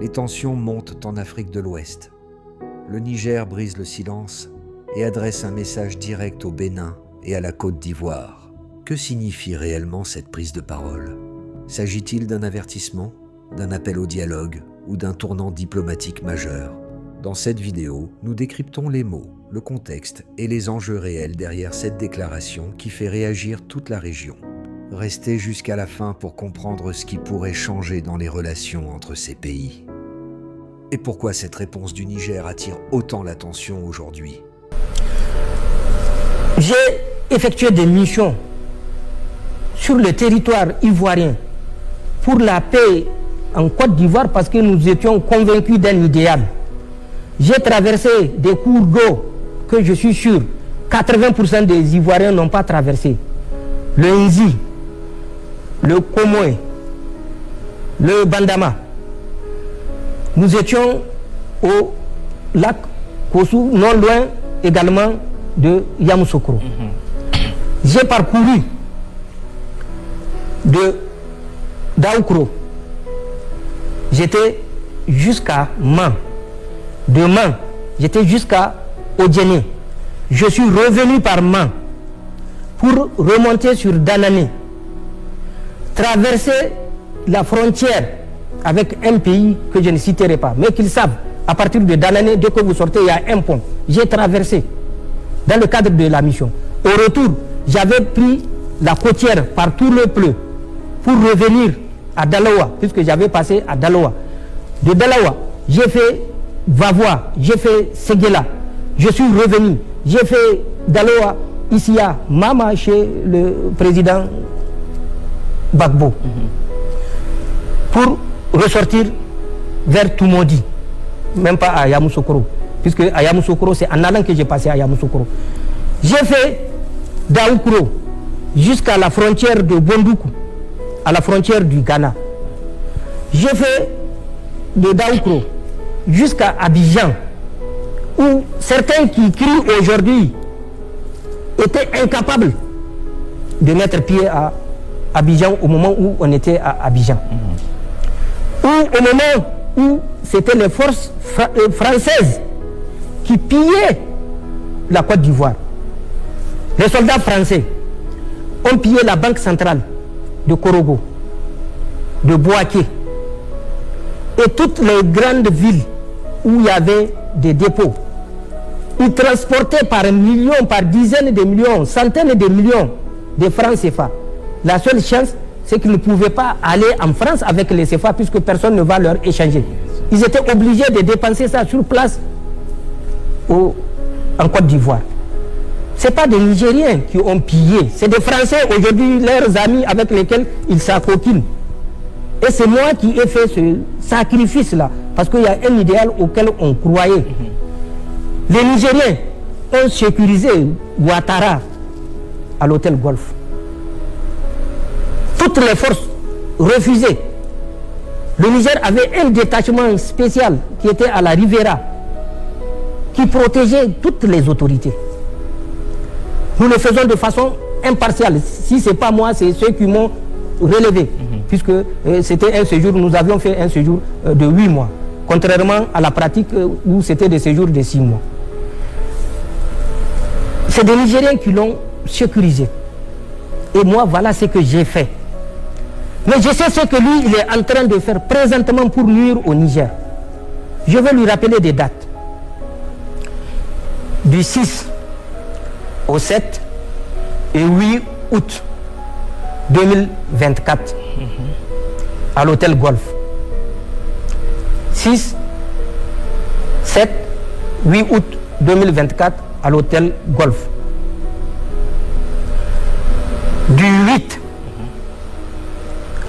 Les tensions montent en Afrique de l'Ouest. Le Niger brise le silence et adresse un message direct au Bénin et à la Côte d'Ivoire. Que signifie réellement cette prise de parole? S'agit-il d'un avertissement, d'un appel au dialogue ou d'un tournant diplomatique majeur? Dans cette vidéo, nous décryptons les mots, le contexte et les enjeux réels derrière cette déclaration qui fait réagir toute la région. Restez jusqu'à la fin pour comprendre ce qui pourrait changer dans les relations entre ces pays. Et pourquoi cette réponse du Niger attire autant l'attention aujourd'hui? J'ai effectué des missions sur le territoire ivoirien pour la paix en Côte d'Ivoire parce que nous étions convaincus d'un idéal. J'ai traversé des cours d'eau que je suis sûr 80% des Ivoiriens n'ont pas traversé. Le Nzi, le Komoé, le Bandama. Nous étions au lac Kossou, non loin également de Yamoussoukro. J'ai parcouru de Daoukro. J'étais jusqu'à Man. De Man, j'étais jusqu'à Odjene. Je suis revenu par Man pour remonter sur Danané, traverser la frontière avec un pays que je ne citerai pas, mais qu'ils savent, à partir de Danané, dès que vous sortez, il y a un pont. J'ai traversé dans le cadre de la mission. Au retour, j'avais pris la côtière par tout le pleu pour revenir à Dalawa, puisque j'avais passé à Dalawa. De Dalawa, j'ai fait Vavois, j'ai fait Séguéla. Je suis revenu. J'ai fait Dalawa, ici à Mama, chez le président Gbagbo, pour ressortir vers Toumoudi, même pas à Yamoussoukro, puisque à Yamoussoukro, c'est en allant que j'ai passé à Yamoussoukro. J'ai fait Daoukro jusqu'à la frontière de Bondoukou, à la frontière du Ghana. J'ai fait de Daoukro jusqu'à Abidjan, où certains qui crient aujourd'hui étaient incapables de mettre pied à Abidjan au moment où on était à Abidjan. Ou au moment où c'était les forces françaises qui pillaient la Côte d'Ivoire. Les soldats français ont pillé la banque centrale de Korogo, de Bouaké et toutes les grandes villes où il y avait des dépôts. Ils transportaient par millions, par dizaines de millions, centaines de millions de francs CFA. La seule chance, c'est qu'ils ne pouvaient pas aller en France avec les CFA puisque personne ne va leur échanger. Ils étaient obligés de dépenser ça sur place en Côte d'Ivoire. Ce n'est pas des Nigériens qui ont pillé, c'est des Français aujourd'hui, leurs amis avec lesquels ils s'acoquinent. Et c'est moi qui ai fait ce sacrifice-là, parce qu'il y a un idéal auquel on croyait. Les Nigériens ont sécurisé Ouattara à l'hôtel Golf. Toutes les forces refusaient. Le Niger avait un détachement spécial qui était à la Rivera, qui protégeait toutes les autorités. Nous le faisons de façon impartiale. Si ce n'est pas moi, c'est ceux qui m'ont relevé. Puisque c'était un séjour, nous avions fait un séjour de 8 mois, contrairement à la pratique où c'était des séjours de 6 mois. C'est des Nigériens qui l'ont sécurisé. Et moi, voilà ce que j'ai fait. Mais je sais ce que lui, il est en train de faire présentement pour nuire au Niger. Je vais lui rappeler des dates. Du 6 au 7 et 8 août 2024 à l'hôtel Golf. 6, 7, 8 août 2024 à l'hôtel Golf. Du 8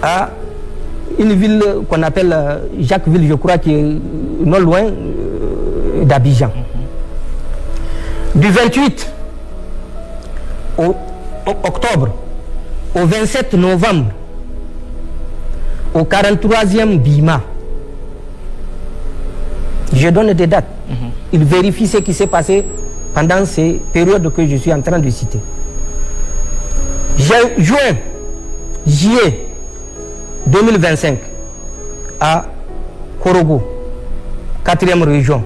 à une ville qu'on appelle Jacquesville, je crois, qui est non loin d'Abidjan. Du 28 au octobre au 27 novembre au 43e Bima. Je donne des dates. Il vérifie ce qui s'est passé pendant ces périodes que je suis en train de citer. Juillet 2025 à Korogo, 4e région.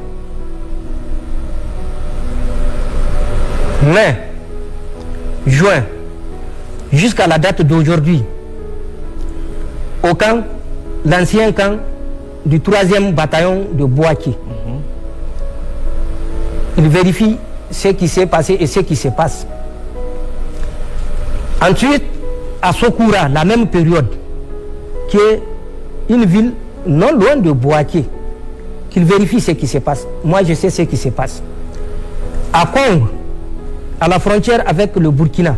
Mai, juin, jusqu'à la date d'aujourd'hui, au camp, l'ancien camp du 3e bataillon de Bouaké. Il vérifie ce qui s'est passé et ce qui se passe. Ensuite, à Sokoura, la même période, qui est une ville non loin de Bouaké, qu'il vérifie ce qui se passe. Moi, je sais ce qui se passe. À Kong, à la frontière avec le Burkina,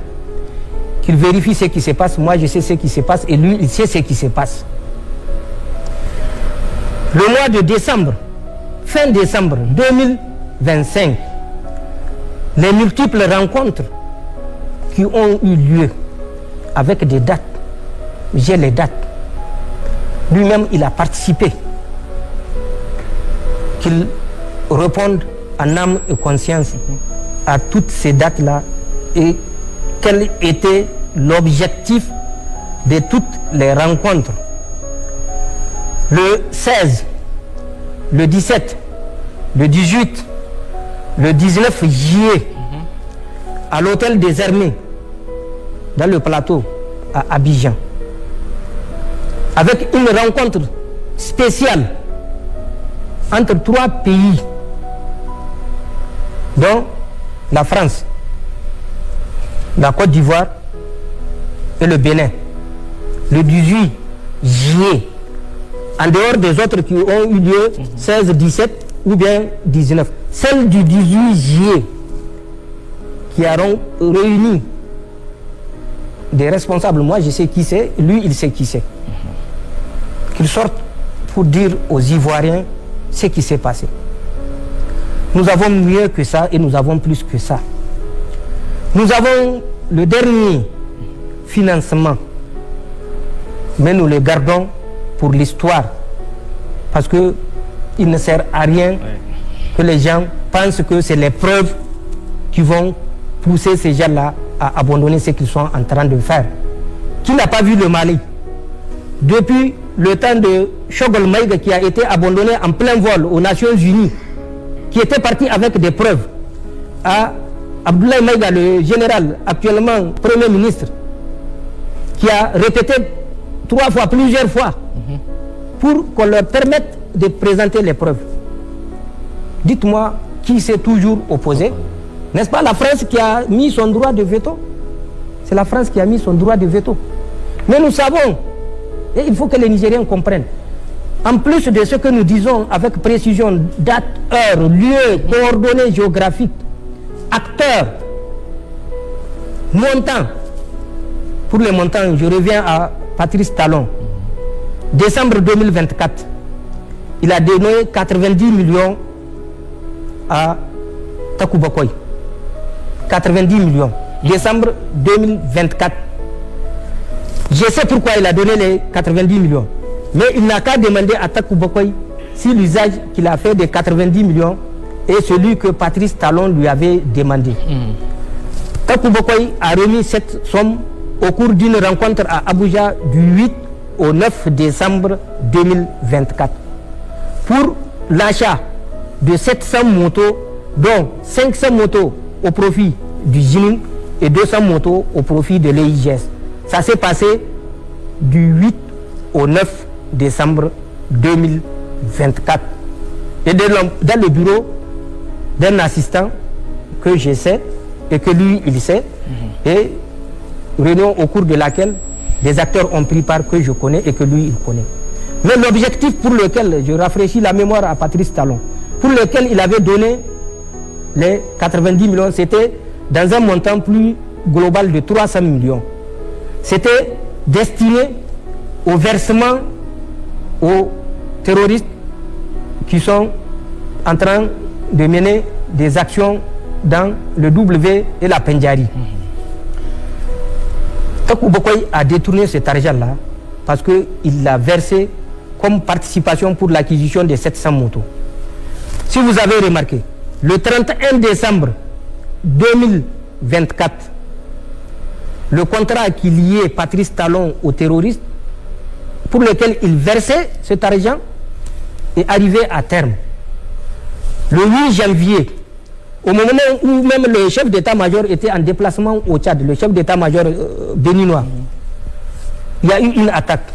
qu'il vérifie ce qui se passe. Moi, je sais ce qui se passe et lui, il sait ce qui se passe. Le mois de décembre, fin décembre 2025, les multiples rencontres qui ont eu lieu avec des dates, j'ai les dates. Lui-même, il a participé. Qu'il réponde en âme et conscience à toutes ces dates-là et quel était l'objectif de toutes les rencontres. Le 16, le 17, le 18, le 19 juillet, à l'hôtel des Armées, dans le plateau, à Abidjan, avec une rencontre spéciale entre 3 pays, dont la France, la Côte d'Ivoire et le Bénin, le 18 juillet, en dehors des autres qui ont eu lieu 16, 17 ou bien 19. Celle du 18 juillet qui a réuni des responsables, moi je sais qui c'est, lui il sait qui c'est. Qu'ils sortent pour dire aux Ivoiriens ce qui s'est passé. Nous avons mieux que ça et nous avons plus que ça. Nous avons le dernier financement, mais nous le gardons pour l'histoire, parce qu'il ne sert à rien que les gens pensent que c'est les preuves qui vont pousser ces gens-là à abandonner ce qu'ils sont en train de faire. Qui n'a pas vu le Mali? Depuis le temps de Choguel Maïga, qui a été abandonné en plein vol aux Nations Unies, qui était parti avec des preuves, à Abdoulaye Maïga, le général actuellement Premier ministre, qui a répété 3 fois, plusieurs fois, pour qu'on leur permette de présenter les preuves. Dites-moi qui s'est toujours opposé. N'est-ce pas la France qui a mis son droit de veto? C'est la France qui a mis son droit de veto. Mais nous savons, et il faut que les Nigériens comprennent, en plus de ce que nous disons avec précision, date, heure, lieu, coordonnées géographiques, acteurs, montants. Pour les montants, je reviens à Patrice Talon. Décembre 2024, il a donné 90 millions à Takubakoy. 90 millions. Décembre 2024. Je sais pourquoi il a donné les 90 millions. Mais il n'a qu'à demander à Takubakoy si l'usage qu'il a fait des 90 millions est celui que Patrice Talon lui avait demandé. Takubakoy a remis cette somme au cours d'une rencontre à Abuja du 8 au 9 décembre 2024 pour l'achat de 700 motos, dont 500 motos au profit du GININ et 200 motos au profit de l'EIGS. Ça s'est passé du 8 au 9 décembre 2024. Et dans le bureau d'un assistant que je sais et que lui il sait, et réunion au cours de laquelle des acteurs ont pris part que je connais et que lui il connaît. Mais l'objectif pour lequel, je rafraîchis la mémoire à Patrice Talon, pour lequel il avait donné les 90 millions, c'était dans un montant plus global de 300 millions. C'était destiné au versement aux terroristes qui sont en train de mener des actions dans le W et la Pendjari. Takubakoy a détourné cet argent-là parce qu'il l'a versé comme participation pour l'acquisition de 700 motos. Si vous avez remarqué, le 31 décembre 2024, le contrat qui liait Patrice Talon aux terroristes, pour lequel il versait cet argent, est arrivé à terme. Le 8 janvier, au moment où même le chef d'état-major était en déplacement au Tchad, le chef d'état-major béninois, il y a eu une attaque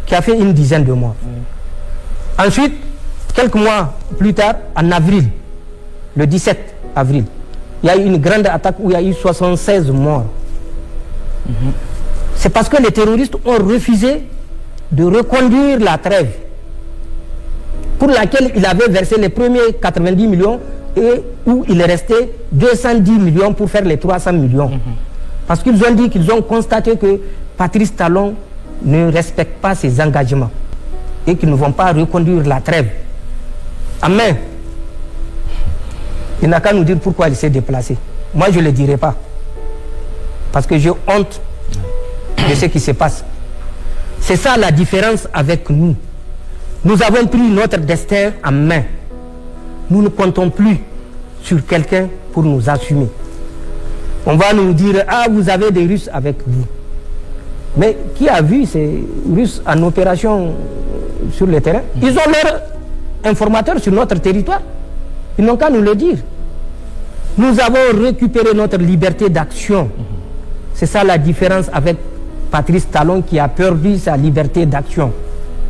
qui a fait une dizaine de morts. Ensuite, quelques mois plus tard, en avril, le 17 avril, il y a eu une grande attaque où il y a eu 76 morts. C'est parce que les terroristes ont refusé de reconduire la trêve pour laquelle il avait versé les premiers 90 millions et où il restait 210 millions pour faire les 300 millions. Parce qu'ils ont dit qu'ils ont constaté que Patrice Talon ne respecte pas ses engagements et qu'ils ne vont pas reconduire la trêve. Amen. Il n'a qu'à nous dire pourquoi il s'est déplacé. Moi, je ne le dirai pas. Parce que j'ai honte de ce qui se passe. C'est ça la différence avec nous. Nous avons pris notre destin en main. Nous ne comptons plus sur quelqu'un pour nous assumer. On va nous dire, ah, vous avez des Russes avec vous. Mais qui a vu ces Russes en opération sur le terrain? Ils ont leurs informateurs sur notre territoire. Ils n'ont qu'à nous le dire. Nous avons récupéré notre liberté d'action. C'est ça la différence avec Patrice Talon qui a perdu sa liberté d'action.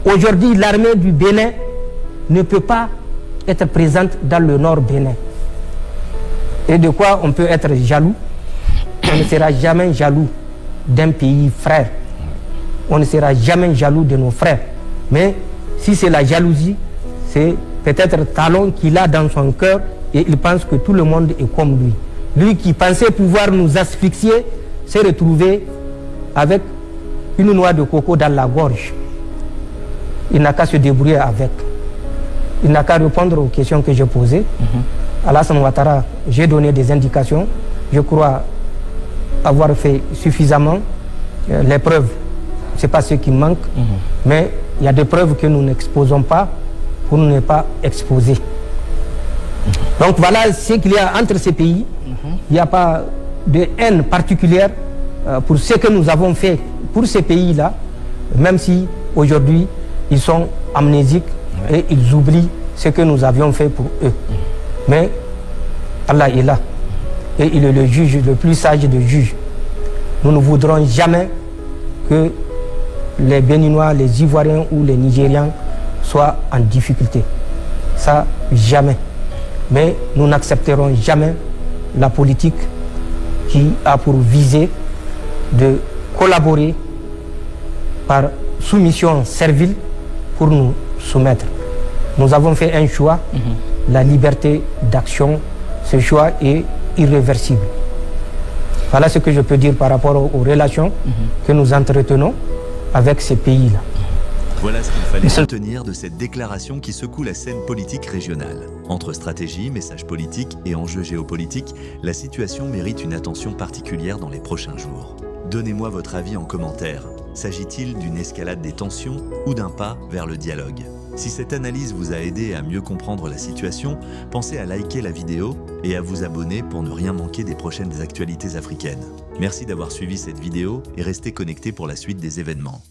Aujourd'hui, l'armée du Bénin ne peut pas être présente dans le nord Bénin. Et de quoi on peut être jaloux? On ne sera jamais jaloux d'un pays frère. On ne sera jamais jaloux de nos frères. Mais si c'est la jalousie, c'est peut-être Talon qui l'a dans son cœur et il pense que tout le monde est comme lui. Lui qui pensait pouvoir nous asphyxier s'est retrouvé avec une noix de coco dans la gorge. Il n'a qu'à se débrouiller avec. Il n'a qu'à répondre aux questions que j'ai posées. Alassane Ouattara, j'ai donné des indications. Je crois avoir fait suffisamment. Les preuves, ce n'est pas ce qui manque. Mais il y a des preuves que nous n'exposons pas pour ne pas exposer. Donc voilà ce qu'il y a entre ces pays. Il n'y a pas de haine particulière pour ce que nous avons fait pour ces pays-là, même si aujourd'hui ils sont amnésiques et ils oublient ce que nous avions fait pour eux. Mais Allah est là et il est le juge, le plus sage des juges. Nous ne voudrons jamais que les Béninois, les Ivoiriens ou les Nigérians soient en difficulté. Ça, jamais. Mais nous n'accepterons jamais la politique qui a pour visée de collaborer par soumission servile pour nous soumettre. Nous avons fait un choix, la liberté d'action. Ce choix est irréversible. Voilà ce que je peux dire par rapport aux relations que nous entretenons avec ces pays-là. Voilà ce qu'il fallait retenir de cette déclaration qui secoue la scène politique régionale. Entre stratégie, message politique et enjeux géopolitiques, la situation mérite une attention particulière dans les prochains jours. Donnez-moi votre avis en commentaire. S'agit-il d'une escalade des tensions ou d'un pas vers le dialogue? Si cette analyse vous a aidé à mieux comprendre la situation, pensez à liker la vidéo et à vous abonner pour ne rien manquer des prochaines actualités africaines. Merci d'avoir suivi cette vidéo et restez connectés pour la suite des événements.